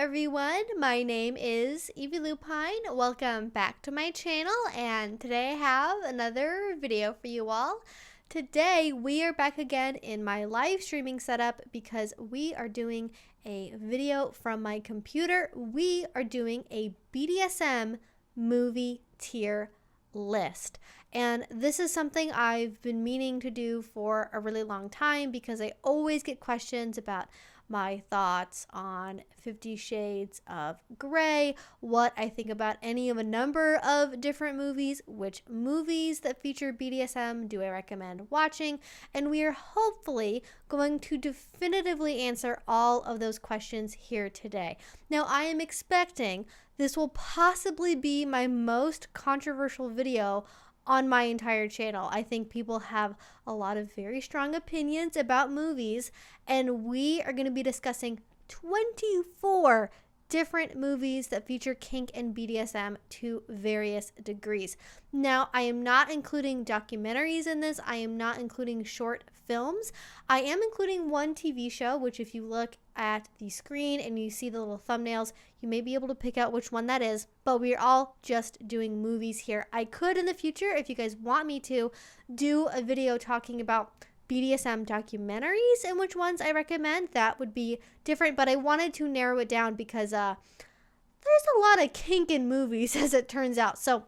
everyone, my name is Evie Lupine. Welcome back to my channel, and today I have another video for you all. Today we are back again in my live streaming setup because we are doing a video from my computer. We are doing a BDSM movie tier list. And this is something I've been meaning to do for a really long time because I always get questions about my thoughts on 50 Shades of Grey, what I think about any of a number of different movies, which movies that feature BDSM do I recommend watching, and we are hopefully going to definitively answer all of those questions here today. Now, I am expecting this will possibly be my most controversial video on my entire channel. I think people have a lot of very strong opinions about movies, and we are going to be discussing 24 different movies that feature kink and BDSM to various degrees. Now, I am not including documentaries in this. I am not including short films. I am including one TV show, which if you look at the screen and you see the little thumbnails, you may be able to pick out which one that is, but we're all just doing movies here. I could in the future, if you guys want me to, do a video talking about BDSM documentaries and which ones I recommend. That would be different, but I wanted to narrow it down because there's a lot of kink in movies as it turns out. So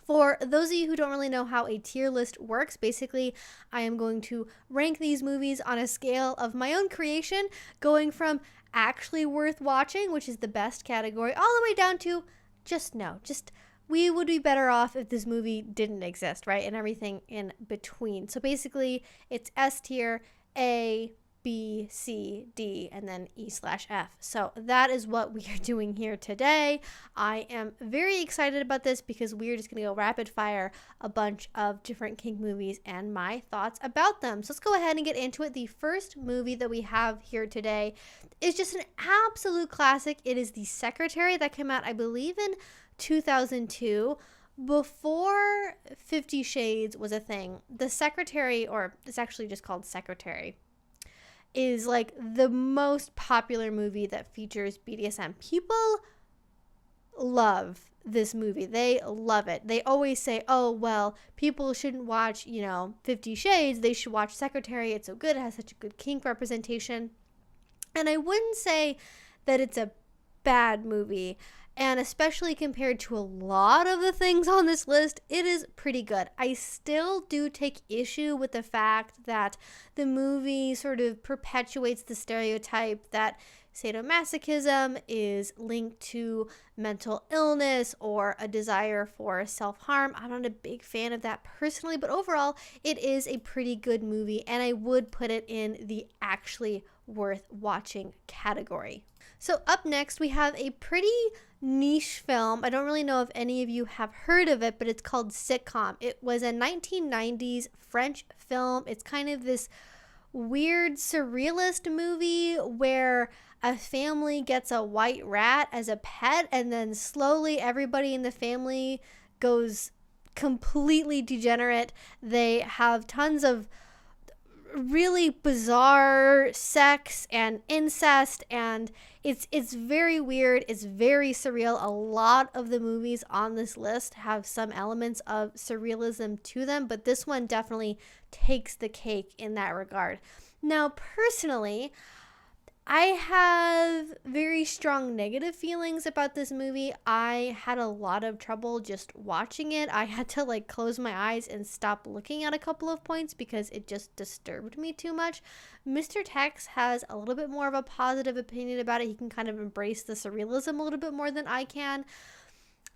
for those of you who don't really know how a tier list works, basically I am going to rank these movies on a scale of my own creation, going from actually worth watching, which is the best category, all the way down to just we would be better off if this movie didn't exist, right? And everything in between. So basically it's S tier, A, B, C, D, and then E/F. So that is what we are doing here today. I am very excited about this because we're just going to go rapid fire a bunch of different kink movies and my thoughts about them. So let's go ahead and get into it. The first movie that we have here today is just an absolute classic. It is The Secretary that came out, I believe, in 2002. Before 50 Shades was a thing. The Secretary, or it's actually just called Secretary, is like the most popular movie that features BDSM. People love this movie. They love it. They always say, oh, well, people shouldn't watch, 50 Shades. They should watch Secretary. It's so good. It has such a good kink representation. And I wouldn't say that it's a bad movie. And especially compared to a lot of the things on this list, it is pretty good. I still do take issue with the fact that the movie sort of perpetuates the stereotype that sadomasochism is linked to mental illness or a desire for self-harm. I'm not a big fan of that personally, but overall, it is a pretty good movie, and I would put it in the actually worth watching category. So up next, we have a pretty niche film. I don't really know if any of you have heard of it, but it's called Sitcom. It was a 1990s French film. It's kind of this weird surrealist movie where a family gets a white rat as a pet, and then slowly everybody in the family goes completely degenerate. They have tons of really bizarre sex and incest, and it's very weird. It's very surreal. A lot of the movies on this list have some elements of surrealism to them, but this one definitely takes the cake in that regard. Now, personally, I have very strong negative feelings about this movie. I had a lot of trouble just watching it. I had to close my eyes and stop looking at a couple of points because it just disturbed me too much. Mr. Tex has a little bit more of a positive opinion about it. He can kind of embrace the surrealism a little bit more than I can.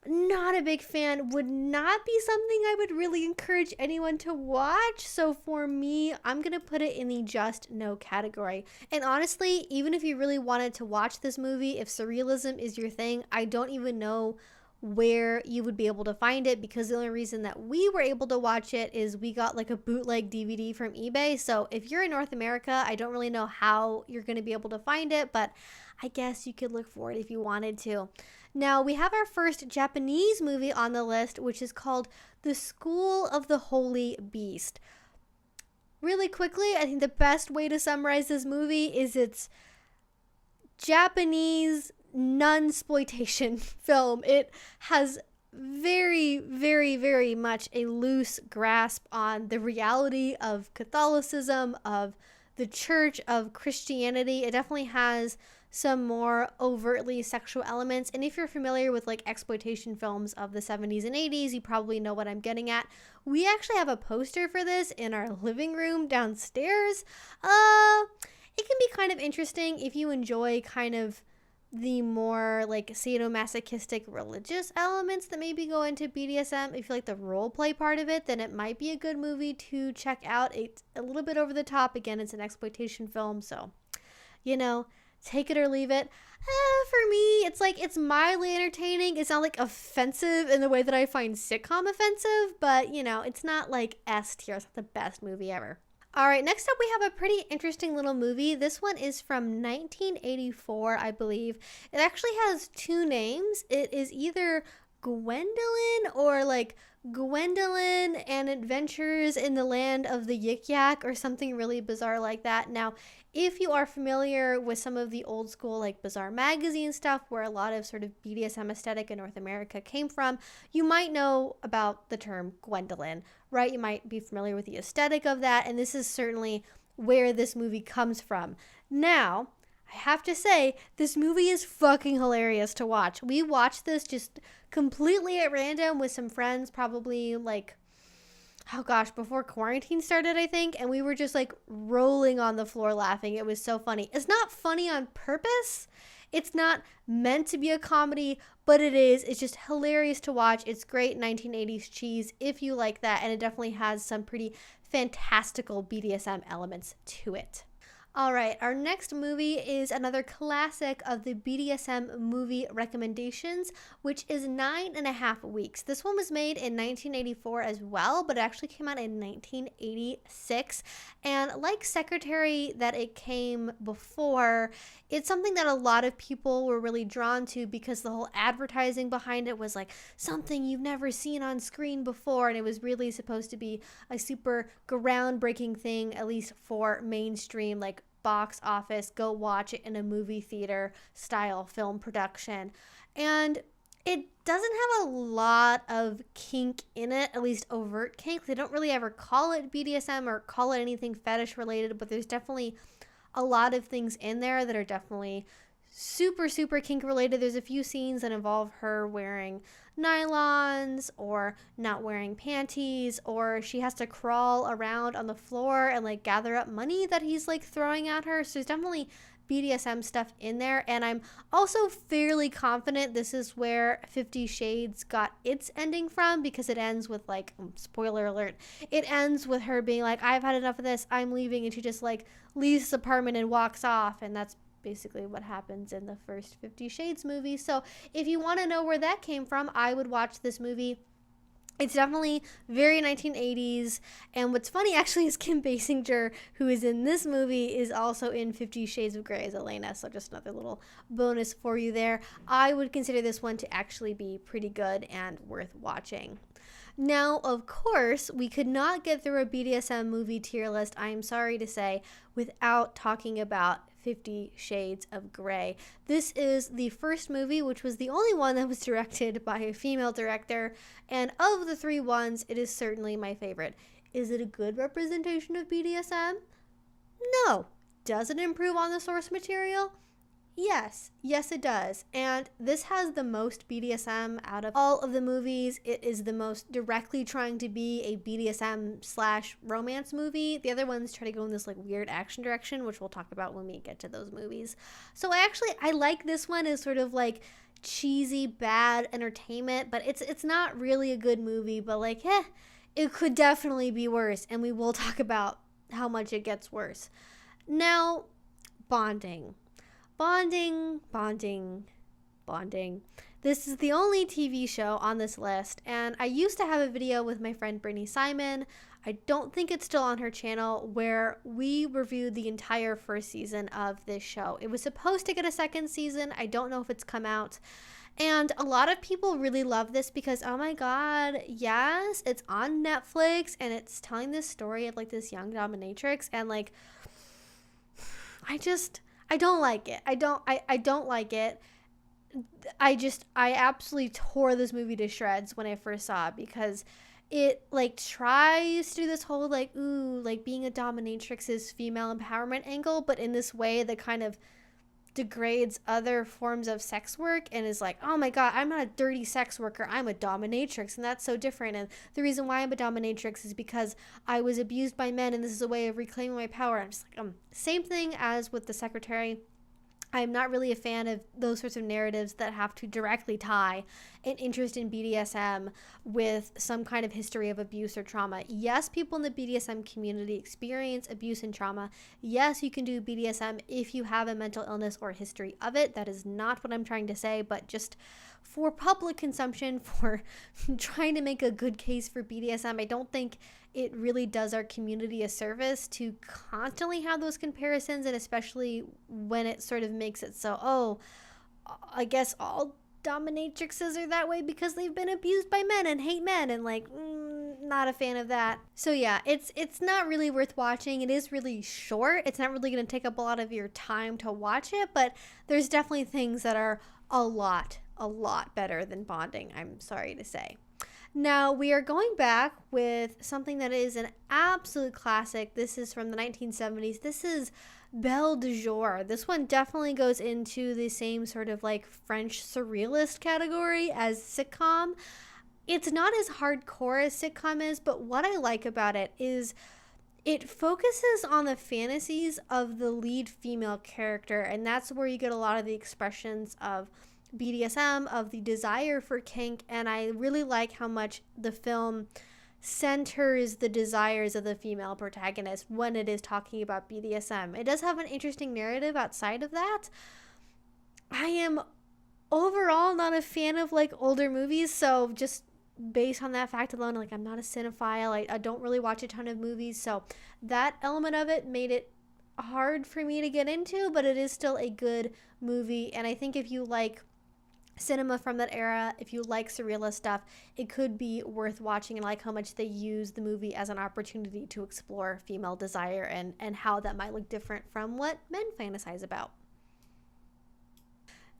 Not a big fan. Would not be something I would really encourage anyone to watch. So for me, I'm going to put it in the just no category. And honestly, even if you really wanted to watch this movie, if surrealism is your thing, I don't even know where you would be able to find it, because the only reason that we were able to watch it is we got a bootleg DVD from eBay. So if you're in North America, I don't really know how you're going to be able to find it, but I guess you could look for it if you wanted to. Now, we have our first Japanese movie on the list, which is called The School of the Holy Beast. Really quickly, I think the best way to summarize this movie is it's Japanese nunsploitation film. It has very, very, very much a loose grasp on the reality of Catholicism, of the Church, of Christianity. It definitely has some more overtly sexual elements. And if you're familiar with like exploitation films of the 70s and 80s, you probably know what I'm getting at. We actually have a poster for this in our living room downstairs. It can be kind of interesting if you enjoy kind of the more like sadomasochistic religious elements that maybe go into BDSM. If you like the role play part of it, then it might be a good movie to check out. It's a little bit over the top. Again, it's an exploitation film, so take it or leave it. For me, it's mildly entertaining. It's not like offensive in the way that I find sitcom offensive, but it's not like S tier. It's not the best movie ever. All right, next up we have a pretty interesting little movie. This one is from 1984, I believe. It actually has two names. It is either Gwendoline or like Gwendoline and Adventures in the Land of the YikYak or something really bizarre like that. Now, if you are familiar with some of the old school like Bizarre magazine stuff where a lot of sort of BDSM aesthetic in North America came from, you might know about the term Gwendoline, right? You might be familiar with the aesthetic of that, and this is certainly where this movie comes from. Now, I have to say, this movie is fucking hilarious to watch. We watched this just completely at random with some friends, probably like, before quarantine started, I think, and we were just like rolling on the floor laughing. It was so funny. It's not funny on purpose. It's not meant to be a comedy, but it is. It's just hilarious to watch. It's great 1980s cheese if you like that, and it definitely has some pretty fantastical BDSM elements to it. All right, our next movie is another classic of the BDSM movie recommendations, which is 9.5 Weeks. This one was made in 1984 as well, but it actually came out in 1986. And like Secretary that it came before, it's something that a lot of people were really drawn to because the whole advertising behind it was like something you've never seen on screen before, and it was really supposed to be a super groundbreaking thing, at least for mainstream, like box office, go watch it in a movie theater style film production. And it doesn't have a lot of kink in it, at least overt kink. They don't really ever call it BDSM or call it anything fetish related, but there's definitely a lot of things in there that are definitely super, super kink related. There's a few scenes that involve her wearing nylons or not wearing panties, or she has to crawl around on the floor and like gather up money that he's like throwing at her. So there's definitely BDSM stuff in there. And I'm also fairly confident this is where 50 Shades got its ending from, because it ends with like, spoiler alert, it ends with her being like, I've had enough of this, I'm leaving, and she just like leaves this apartment and walks off. And that's basically what happens in the first 50 Shades movie. So if you want to know where that came from, I would watch this movie. It's definitely very 1980s. And what's funny actually is Kim Basinger, who is in this movie, is also in 50 Shades of Grey as Elena. So just another little bonus for you there. I would consider this one to actually be pretty good and worth watching. Now, of course, we could not get through a BDSM movie tier list, I am sorry to say, without talking about 50 Shades of Grey. This is the first movie, which was the only one that was directed by a female director, and of the three ones, it is certainly my favorite. Is it a good representation of BDSM? No. Does it improve on the source material? Yes, it does. And this has the most BDSM out of all of the movies. It is the most directly trying to be a BDSM / romance movie. The other ones try to go in this like weird action direction, which we'll talk about when we get to those movies. So I like this one as sort of like cheesy, bad entertainment, but it's not really a good movie, but like, it could definitely be worse. And we will talk about how much it gets worse. Now, bonding. This is the only TV show on this list, and I used to have a video with my friend Brittany Simon. I don't think it's still on her channel, where we reviewed the entire first season of this show. It was supposed to get a second season. I don't know if it's come out. And a lot of people really love this because, oh my god, yes, it's on Netflix, and it's telling this story of like this young dominatrix, and like, I don't like it. I don't like it. I absolutely tore this movie to shreds when I first saw it, because it like tries to do this whole like, ooh, like being a dominatrix is female empowerment angle, but in this way that kind of degrades other forms of sex work and is like, oh my god, I'm not a dirty sex worker, I'm a dominatrix, and that's so different. And the reason why I'm a dominatrix is because I was abused by men, and this is a way of reclaiming my power. I'm just like, same thing as with the secretary. I'm not really a fan of those sorts of narratives that have to directly tie an interest in BDSM with some kind of history of abuse or trauma. Yes, people in the BDSM community experience abuse and trauma. Yes, you can do BDSM if you have a mental illness or history of it. That is not what I'm trying to say, but just for public consumption, for trying to make a good case for BDSM, I don't think it really does our community a service to constantly have those comparisons, and especially when it sort of makes it so, oh, I guess all dominatrixes are that way because they've been abused by men and hate men, and like, not a fan of that. So yeah, it's not really worth watching. It is really short. It's not really going to take up a lot of your time to watch it, but there's definitely things that are a lot better than bonding, I'm sorry to say. Now, we are going back with something that is an absolute classic. This is from the 1970s. This is Belle de Jour. This one definitely goes into the same sort of like French surrealist category as Sitcom. It's not as hardcore as Sitcom is, but what I like about it is it focuses on the fantasies of the lead female character, and that's where you get a lot of the expressions of BDSM, of the desire for kink. And I really like how much the film centers the desires of the female protagonist when it is talking about BDSM. It does have an interesting narrative outside of that. I am overall not a fan of like older movies, so just based on that fact alone, like I'm not a cinephile. I don't really watch a ton of movies, so that element of it made it hard for me to get into, but it is still a good movie. And I think if you like cinema from that era, if you like surrealist stuff, it could be worth watching. And I like how much they use the movie as an opportunity to explore female desire and how that might look different from what men fantasize about.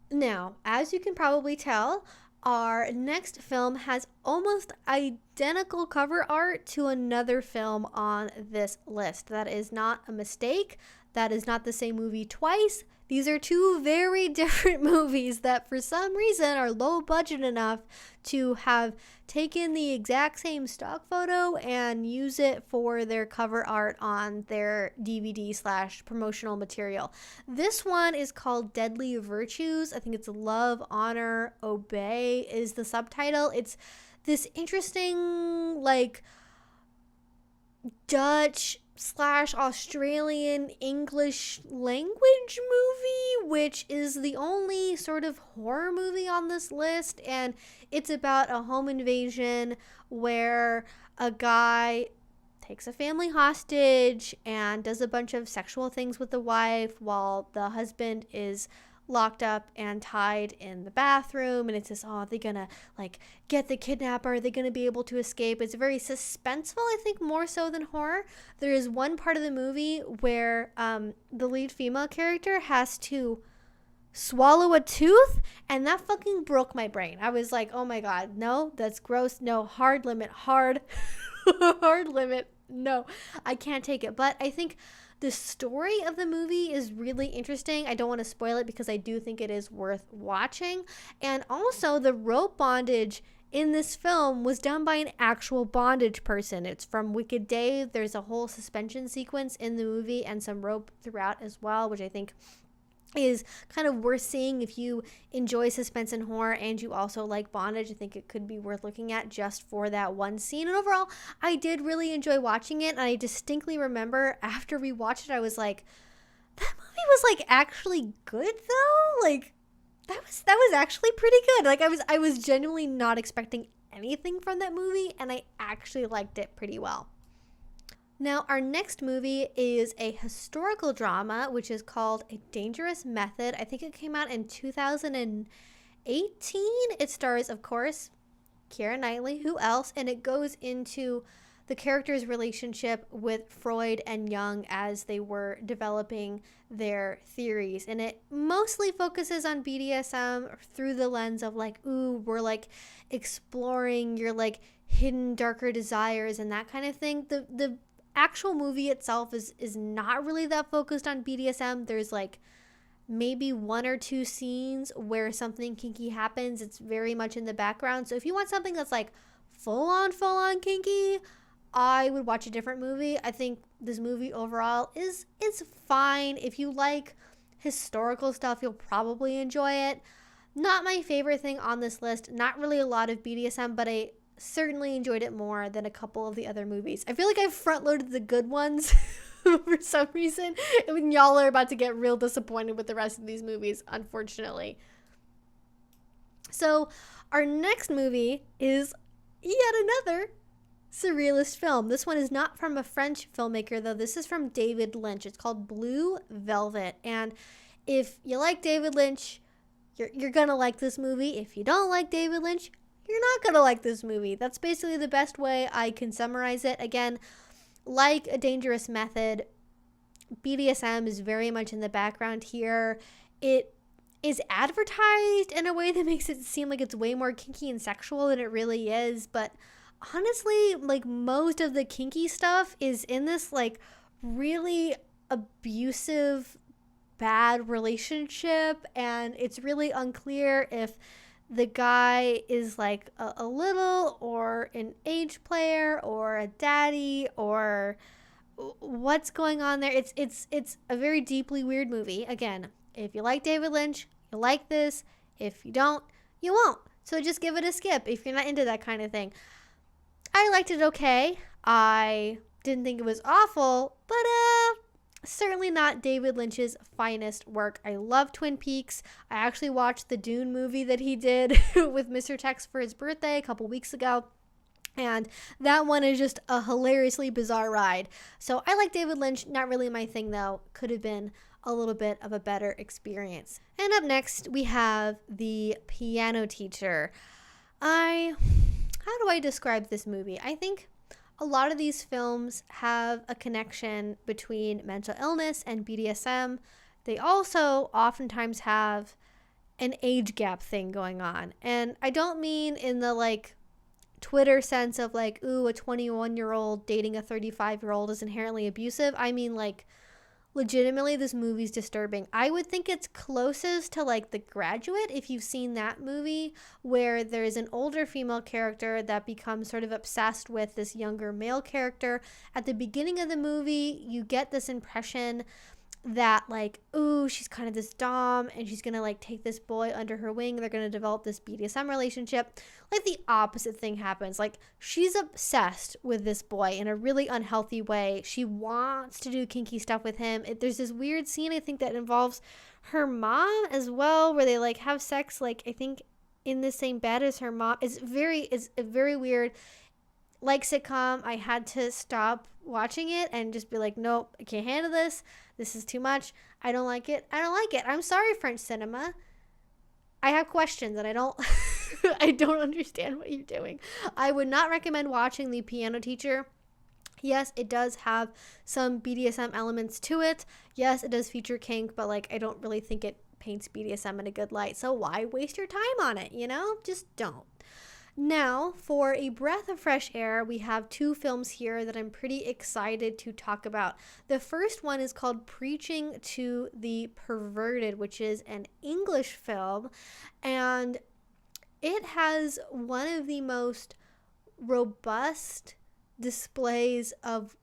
Now, as you can probably tell, our next film has almost identical cover art to another film on this list. That is not a mistake. That is not the same movie twice. These are two very different movies that for some reason are low budget enough to have taken the exact same stock photo and use it for their cover art on their DVD / promotional material. This one is called Deadly Virtues. I think it's Love, Honor, Obey is the subtitle. It's this interesting like Dutch / Australian English language movie, which is the only sort of horror movie on this list. And it's about a home invasion where a guy takes a family hostage and does a bunch of sexual things with the wife while the husband is locked up and tied in the bathroom. And it's just, oh, are they gonna like get the kidnapper? Are they gonna be able to escape? It's very suspenseful, I think, more so than horror. There is one part of the movie where the lead female character has to swallow a tooth, and that fucking broke my brain. I was like, oh my god, no, that's gross. No, hard limit, hard limit. No, I can't take it. But I think the story of the movie is really interesting. I don't want to spoil it because I do think it is worth watching. And also, the rope bondage in this film was done by an actual bondage person. It's from Wicked Dave. There's a whole suspension sequence in the movie and some rope throughout as well, which I think is kind of worth seeing if you enjoy suspense and horror and you also like bondage. I think it could be worth looking at just for that one scene. And overall, I did really enjoy watching it. And I distinctly remember after we watched it, I was like, that movie was like actually good though. Like that was actually pretty good. Like I was genuinely not expecting anything from that movie, and I actually liked it pretty well. Now, our next movie is a historical drama, which is called A Dangerous Method. I think it came out in 2018. It stars, of course, Keira Knightley. Who else? And it goes into the character's relationship with Freud and Jung as they were developing their theories. And it mostly focuses on BDSM through the lens of like, ooh, we're like exploring your like hidden darker desires and that kind of thing. The actual movie itself is not really that focused on BDSM. There's like maybe 1 or 2 scenes where something kinky happens. It's very much in the background. So if you want something that's like full on kinky, I would watch a different movie. I think this movie overall is fine. If you like historical stuff, you'll probably enjoy it. Not my favorite thing on this list. Not really a lot of BDSM, but I certainly enjoyed it more than a couple of the other movies. I feel like I've front-loaded the good ones for some reason. I mean, y'all are about to get real disappointed with the rest of these movies, unfortunately. So our next movie is yet another surrealist film. This one is not from a French filmmaker, though. This is from David Lynch. It's called Blue Velvet. And if you like David Lynch, you're gonna like this movie. If you don't like David Lynch, you're not gonna like this movie. That's basically the best way I can summarize it. Again, like A Dangerous Method, BDSM is very much in the background here. It is advertised in a way that makes it seem like it's way more kinky and sexual than it really is, but honestly, like most of the kinky stuff is in this like really abusive, bad relationship, and it's really unclear if the guy is like a little or an age player or a daddy or what's going on there. It's a very deeply weird movie. Again, if you like David Lynch, you'll like this. If you don't, you won't. So just give it a skip if you're not into that kind of thing. I liked it okay. I didn't think it was awful, but certainly not David Lynch's finest work. I love Twin Peaks. I actually watched the Dune movie that he did with Mr. Tex for his birthday a couple weeks ago. And that one is just a hilariously bizarre ride. So I like David Lynch. Not really my thing, though. Could have been a little bit of a better experience. And up next, we have The Piano Teacher. How do I describe this movie? I think a lot of these films have a connection between mental illness and BDSM. They also oftentimes have an age gap thing going on. And I don't mean in the like Twitter sense of like, ooh, a 21-year-old dating a 35-year-old is inherently abusive. I mean like legitimately this movie's disturbing. I would think it's closest to like The Graduate, if you've seen that movie, where there's an older female character that becomes sort of obsessed with this younger male character. At the beginning of the movie, you get this impression that like, ooh, she's kind of this dom and she's gonna like take this boy under her wing. They're gonna develop this BDSM relationship. Like the opposite thing happens. Like she's obsessed with this boy in a really unhealthy way. She wants to do kinky stuff with him. There's this weird scene I think that involves her mom as well, where they like have sex like I think in the same bed as her mom. It's very weird. Like Sitcom, I had to stop watching it and just be like, nope, I can't handle this. This is too much. I don't like it. I'm sorry, French cinema. I have questions and I don't I don't understand what you're doing. I would not recommend watching The Piano Teacher. Yes, it does have some BDSM elements to it. Yes, it does feature kink, but like I don't really think it paints BDSM in a good light. So why waste your time on it, you know? Just don't. Now, for a breath of fresh air, we have 2 films here that I'm pretty excited to talk about. The first one is called Preaching to the Perverted, which is an English film, and it has one of the most robust displays of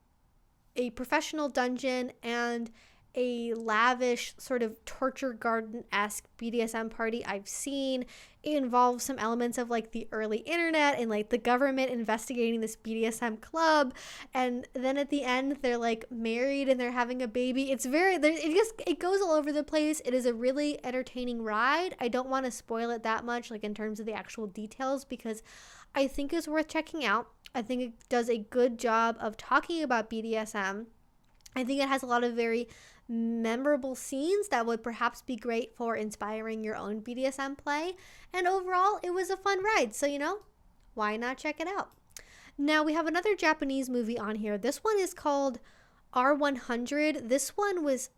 a professional dungeon and a lavish sort of torture garden-esque BDSM party I've seen. It involves some elements of like the early internet and like the government investigating this BDSM club, and then at the end they're like married and they're having a baby. It goes all over the place. It is a really entertaining ride. I don't want to spoil it that much like in terms of the actual details because I think it's worth checking out. I think it does a good job of talking about BDSM. I think it has a lot of very memorable scenes that would perhaps be great for inspiring your own BDSM play. And overall, it was a fun ride. So, you know, why not check it out? Now we have another Japanese movie on here. This one is called R100. This one was,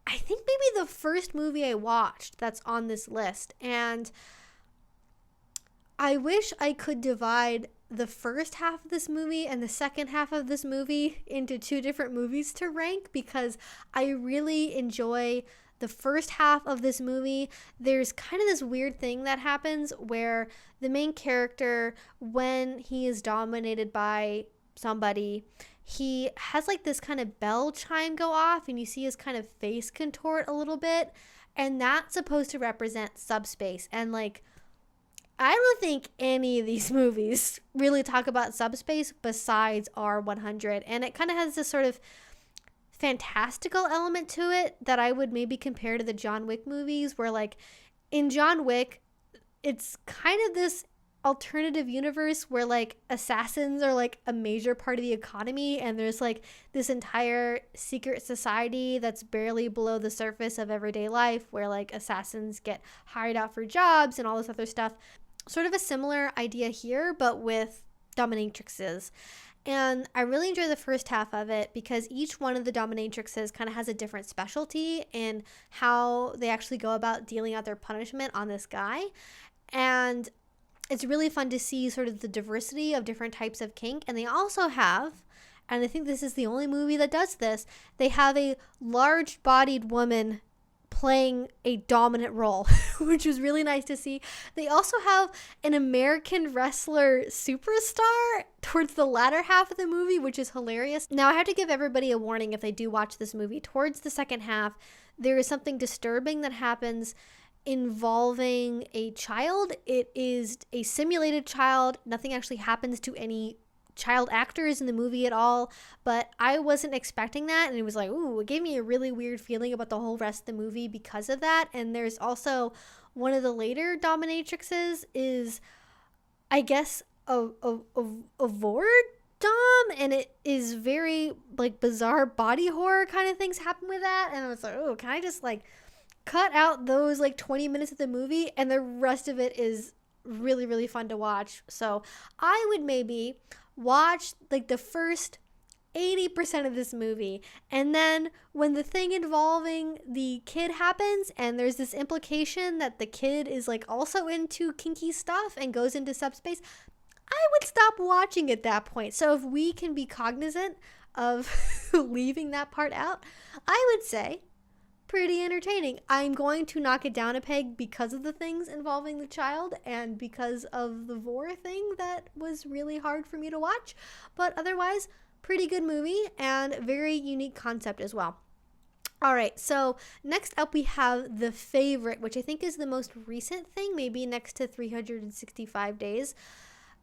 I think, maybe the first movie I watched that's on this list. And I wish I could divide the first half of this movie and the second half of this movie into two different movies to rank, because I really enjoy the first half of this movie. There's kind of this weird thing that happens where the main character, when he is dominated by somebody, he has like this kind of bell chime go off, and you see his kind of face contort a little bit, and that's supposed to represent subspace. And like, I don't think any of these movies really talk about subspace besides R100, and it kind of has this sort of fantastical element to it that I would maybe compare to the John Wick movies, where like in John Wick, it's kind of this alternative universe where like assassins are like a major part of the economy, and there's like this entire secret society that's barely below the surface of everyday life, where like assassins get hired out for jobs and all this other stuff. Sort of a similar idea here, but with dominatrixes. And I really enjoy the first half of it because each one of the dominatrixes kind of has a different specialty in how they actually go about dealing out their punishment on this guy. And it's really fun to see sort of the diversity of different types of kink. And they also have, and I think this is the only movie that does this, they have a large-bodied woman playing a dominant role, which was really nice to see. They also have an American wrestler superstar towards the latter half of the movie, which is hilarious. Now, I have to give everybody a warning if they do watch this movie. Towards the second half, there is something disturbing that happens involving a child. It is a simulated child. Nothing actually happens to any child actors in the movie at all, but I wasn't expecting that, and it was like, ooh, it gave me a really weird feeling about the whole rest of the movie because of that. And there's also one of the later dominatrixes is, I guess, a Vord dom, and it is very like bizarre body horror kind of things happen with that, and I was like, oh, can I just like cut out those like 20 minutes of the movie, and the rest of it is really, really fun to watch. So I would maybe watch like the first 80% of this movie, and then when the thing involving the kid happens and there's this implication that the kid is like also into kinky stuff and goes into subspace, I would stop watching at that point. So if we can be cognizant of leaving that part out, I would say pretty entertaining. I'm going to knock it down a peg because of the things involving the child and because of the vor thing that was really hard for me to watch, but otherwise pretty good movie and very unique concept as well. All right, so next up we have The Favorite, which I think is the most recent thing, maybe next to 365 Days.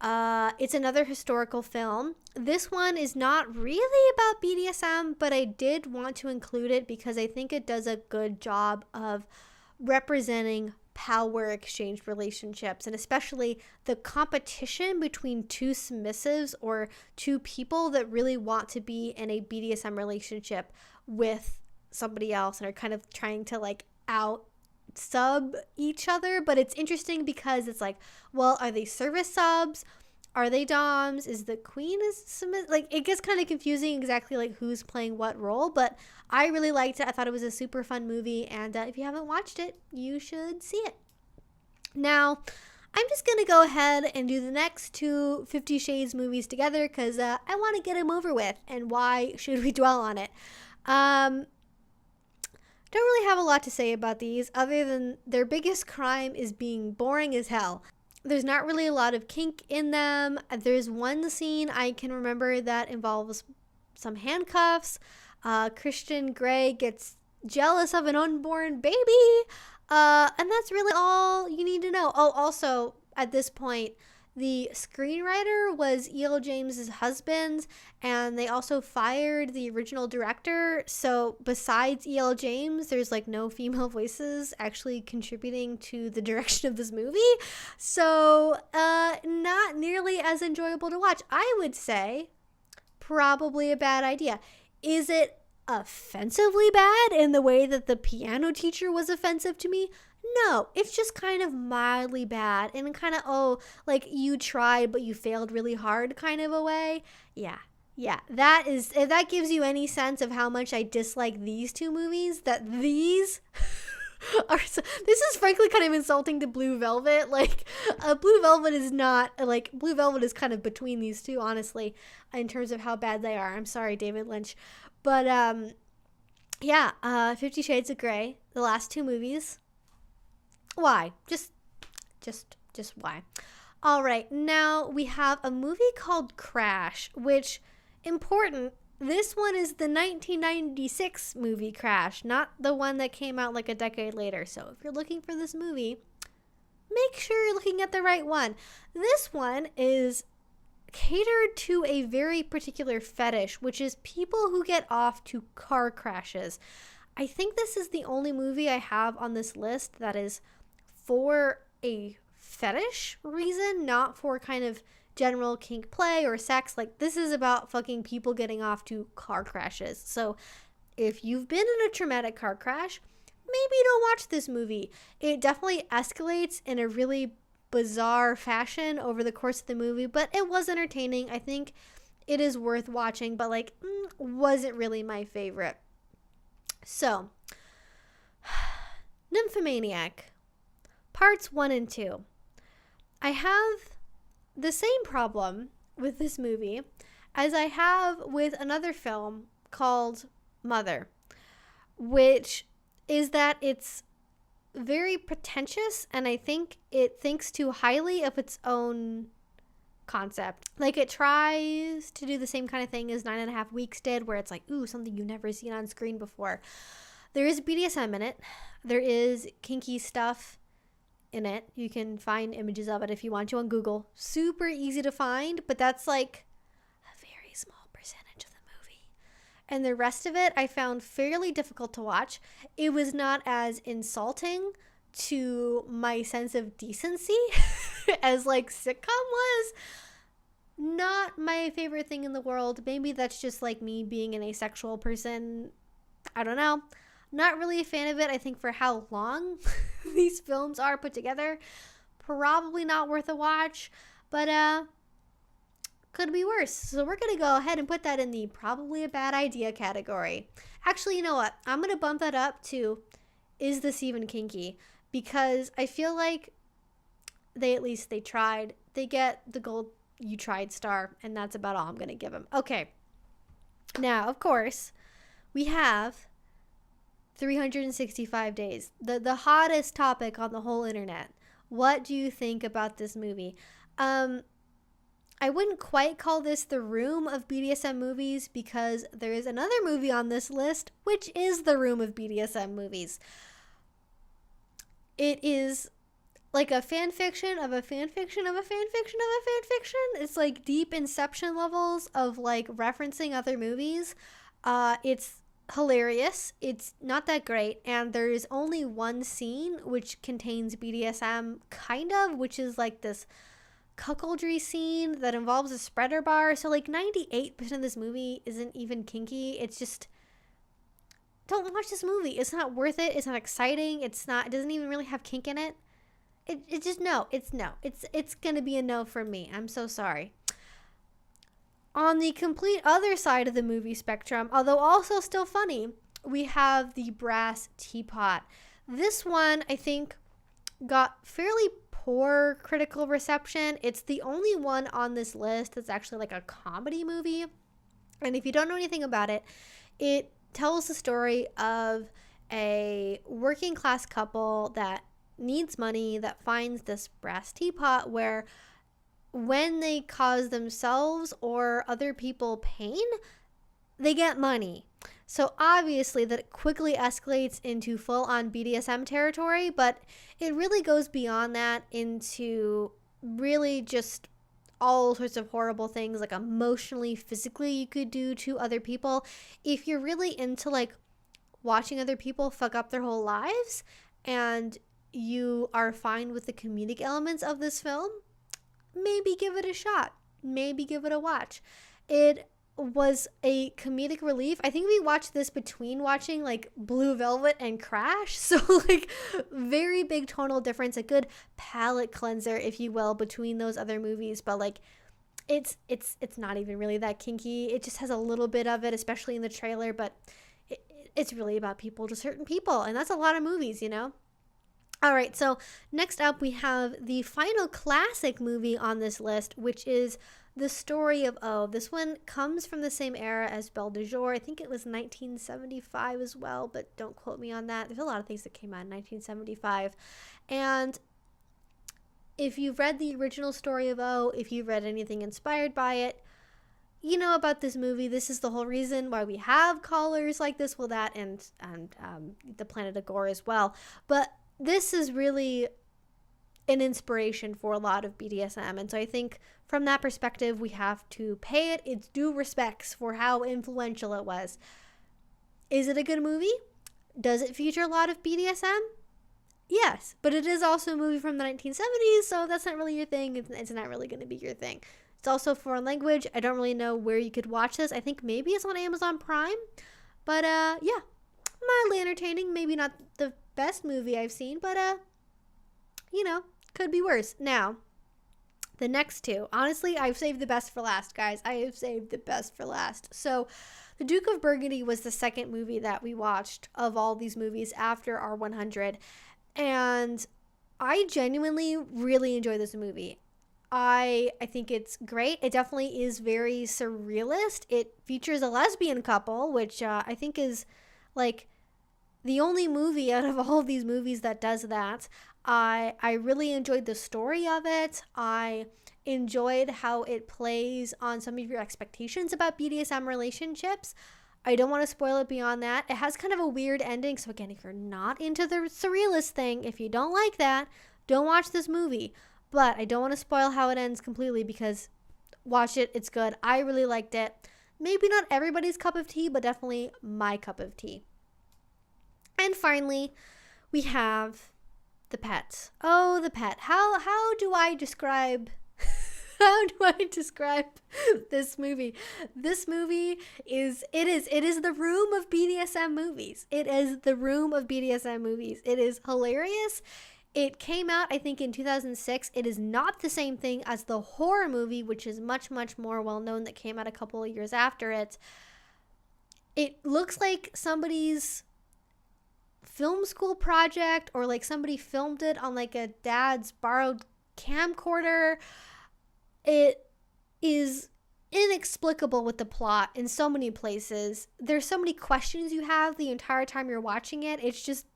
It's another historical film. This one is not really about BDSM, but I did want to include it because I think it does a good job of representing power exchange relationships, and especially the competition between two submissives or two people that really want to be in a BDSM relationship with somebody else and are kind of trying to like out sub each other. But it's interesting because it's like, well, are they service subs? Are they doms? Is the queen is submit? Like, it gets kind of confusing exactly like who's playing what role, but I really liked it. I thought it was a super fun movie, and if you haven't watched it, you should see it. Now, I'm just going to go ahead and do the next two 50 Shades movies together because I want to get them over with, and why should we dwell on it? Don't really have a lot to say about these other than their biggest crime is being boring as hell. There's not really a lot of kink in them. There's one scene I can remember that involves some handcuffs. Christian Grey gets jealous of an unborn baby. And that's really all you need to know. Oh, also, at this point, the screenwriter was E.L. James's husband, and they also fired the original director. So besides E.L. James, there's like no female voices actually contributing to the direction of this movie. So not nearly as enjoyable to watch. I would say probably a bad idea. Is it offensively bad in the way that the piano teacher was offensive to me? No, it's just kind of mildly bad and kind of, oh, like you tried but you failed really hard kind of a way. Yeah. Yeah, that is, if that gives you any sense of how much I dislike these two movies, that these are so, this is frankly kind of insulting to Blue Velvet. Like, Blue Velvet is not, like, Blue Velvet is kind of between these two, honestly, in terms of how bad they are. I'm sorry, David Lynch. But, yeah, 50 Shades of Grey, the last two movies. Why? Just why? All right, now we have a movie called Crash, which, important, this one is the 1996 movie Crash, not the one that came out like a decade later. So if you're looking for this movie, make sure you're looking at the right one. This one is catered to a very particular fetish, which is people who get off to car crashes. I think this is the only movie I have on this list that is for a fetish reason, not for kind of general kink play or sex. Like, this is about fucking people getting off to car crashes. So if you've been in a traumatic car crash, maybe don't watch this movie. It definitely escalates in a really bizarre fashion over the course of the movie, but it was entertaining. I think it is worth watching, but like, wasn't really my favorite. So, Nymphomaniac, parts 1 and 2. I have the same problem with this movie as I have with another film called Mother, which is that it's very pretentious, and I think it thinks too highly of its own concept. Like, it tries to do the same kind of thing as 9.5 Weeks did, where it's like, ooh, something you've never seen on screen before. There is BDSM in it. There is kinky stuff in it. You can find images of it if you want to on Google. Super easy to find, but that's like a very small percentage of the movie. And the rest of it I found fairly difficult to watch. It was not as insulting to my sense of decency as like Sitcom was. Not my favorite thing in the world. Maybe that's just like me being an asexual person. I don't know. Not really a fan of it. I think for how long these films are put together, probably not worth a watch, but could be worse. So we're going to go ahead and put that in the probably a bad idea category. Actually, you know what? I'm going to bump that up to, is this even kinky? Because I feel like they tried. They get the gold you tried star, and that's about all I'm going to give them. Okay. Now, of course, we have 365 days, the hottest topic on the whole internet. What do you think about this movie? I wouldn't quite call this the room of BDSM movies, because there is another movie on this list which is the room of BDSM movies. It is like a fan fiction of a fan fiction of a fan fiction of a fan fiction. It's like deep Inception levels of like referencing other movies. It's hilarious. It's not that great, and there is only one scene which contains BDSM, kind of, which is like this cuckoldry scene that involves a spreader bar. So like 98% of this movie isn't even kinky. It's just, don't watch this movie. It's not worth it. It's not exciting. It doesn't even really have kink in it. It's just no. It's gonna be a no from me. I'm so sorry. On the complete other side of the movie spectrum, although also still funny, we have the Brass Teapot. This one, I think, got fairly poor critical reception. It's the only one on this list that's actually like a comedy movie. And if you don't know anything about it, it tells the story of a working class couple that needs money, that finds this brass teapot where when they cause themselves or other people pain, they get money. So obviously that quickly escalates into full-on BDSM territory, but it really goes beyond that into really just all sorts of horrible things, like emotionally, physically, you could do to other people. If you're really into like watching other people fuck up their whole lives and you are fine with the comedic elements of this film, maybe give it a shot. Maybe give it a watch. It was a comedic relief. I think we watched this between watching like Blue Velvet and Crash. So like very big tonal difference, a good palate cleanser, if you will, between those other movies. But like it's not even really that kinky. It just has a little bit of it, especially in the trailer, but it's really about people to certain people. And that's a lot of movies, you know? All right, so next up we have the final classic movie on this list, which is The Story of O. This one comes from the same era as Belle de Jour. I think it was 1975 as well, but don't quote me on that. There's a lot of things that came out in 1975. And if you've read the original Story of O, if you've read anything inspired by it, you know about this movie. This is the whole reason why we have callers like this, well, that, and the Planet of Gore as well. But this is really an inspiration for a lot of BDSM. And so I think from that perspective, we have to pay it its due respects for how influential it was. Is it a good movie? Does it feature a lot of BDSM? Yes, but it is also a movie from the 1970s, so that's not really your thing. It's not really going to be your thing. It's also foreign language. I don't really know where you could watch this. I think maybe it's on Amazon Prime. But yeah, mildly entertaining. Maybe not the best movie I've seen, but you know, could be worse. Now, the next two. Honestly, I've saved the best for last, guys. I have saved the best for last. So, The Duke of Burgundy was the second movie that we watched of all these movies after R100. And I genuinely really enjoy this movie. I think it's great. It definitely is very surrealist. It features a lesbian couple, which I think is like the only movie out of all of these movies that does that. I really enjoyed the story of it. I enjoyed how it plays on some of your expectations about BDSM relationships. I don't want to spoil it beyond that. It has kind of a weird ending. So again, if you're not into the surrealist thing, if you don't like that, don't watch this movie. But I don't want to spoil how it ends completely because watch it. It's good. I really liked it. Maybe not everybody's cup of tea, but definitely my cup of tea. And finally, we have The Pet. Oh, The Pet. How do I describe this movie? This movie is the room of BDSM movies. It is the room of BDSM movies. It is hilarious. It came out, I think, in 2006. It is not the same thing as the horror movie, which is much, much more well-known, that came out a couple of years after it. It looks like somebody's film school project, or like somebody filmed it on like a dad's borrowed camcorder. It is inexplicable with the plot in so many places. There's so many questions you have the entire time you're watching it. It's just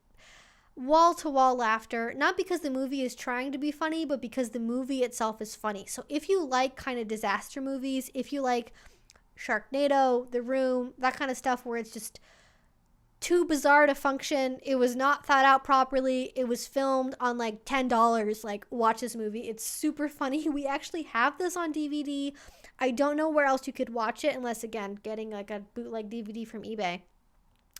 wall-to-wall laughter, not because the movie is trying to be funny, but because the movie itself is funny. So if you like kind of disaster movies, if you like Sharknado, The Room, that kind of stuff where it's just too bizarre to function, it was not thought out properly, it was filmed on like $10, like, watch this movie. It's super funny. We actually have this on DVD. I don't know where else you could watch it unless, again, getting like a bootleg DVD from eBay.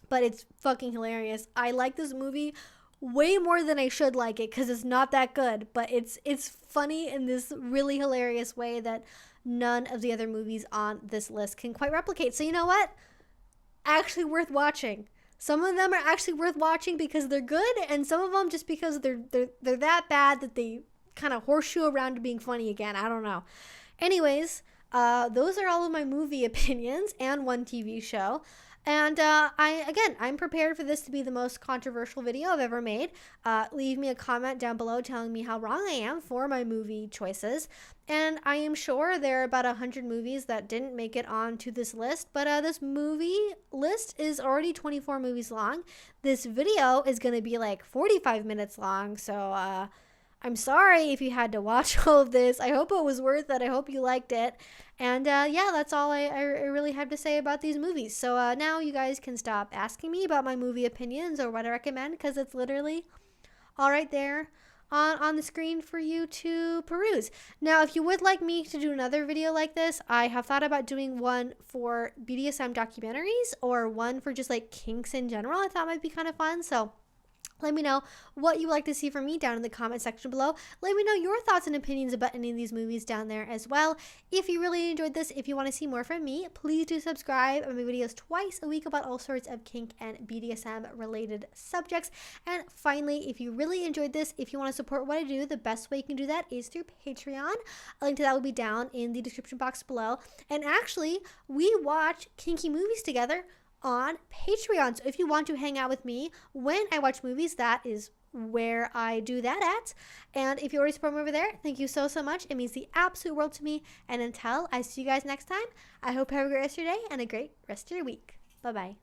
But it's fucking hilarious. I like this movie way more than I should like it because it's not that good, but it's funny in this really hilarious way that none of the other movies on this list can quite replicate. So you know what? Actually worth watching. Some of them are actually worth watching because they're good, and some of them just because they're that bad that they kind of horseshoe around to being funny again. I don't know. Anyways, those are all of my movie opinions and one TV show. And I'm prepared for this to be the most controversial video I've ever made. Leave me a comment down below telling me how wrong I am for my movie choices. And I am sure there are about 100 movies that didn't make it onto this list. But this movie list is already 24 movies long. This video is going to be like 45 minutes long. So I'm sorry if you had to watch all of this. I hope it was worth it. I hope you liked it. And yeah, that's all I really have to say about these movies. So now you guys can stop asking me about my movie opinions or what I recommend, because it's literally all right there on the screen for you to peruse. Now, if you would like me to do another video like this, I have thought about doing one for BDSM documentaries or one for just like kinks in general. I thought might be kind of fun. So Let me know what you would like to see from me down in the comment section below. Let me know your thoughts and opinions about any of these movies down there as well. If you really enjoyed this, if you want to see more from me, please do subscribe. I make videos twice a week about all sorts of kink and BDSM related subjects. And finally, if you really enjoyed this, if you want to support what I do, the best way you can do that is through Patreon. A link to that will be down in the description box below. And actually, we watch kinky movies together on Patreon. So if you want to hang out with me when I watch movies, that is where I do that at. And if you already support me over there, thank you so much. It means the absolute world to me. And until I see you guys next time, I hope you have a great rest of your day and a great rest of your week. Bye bye.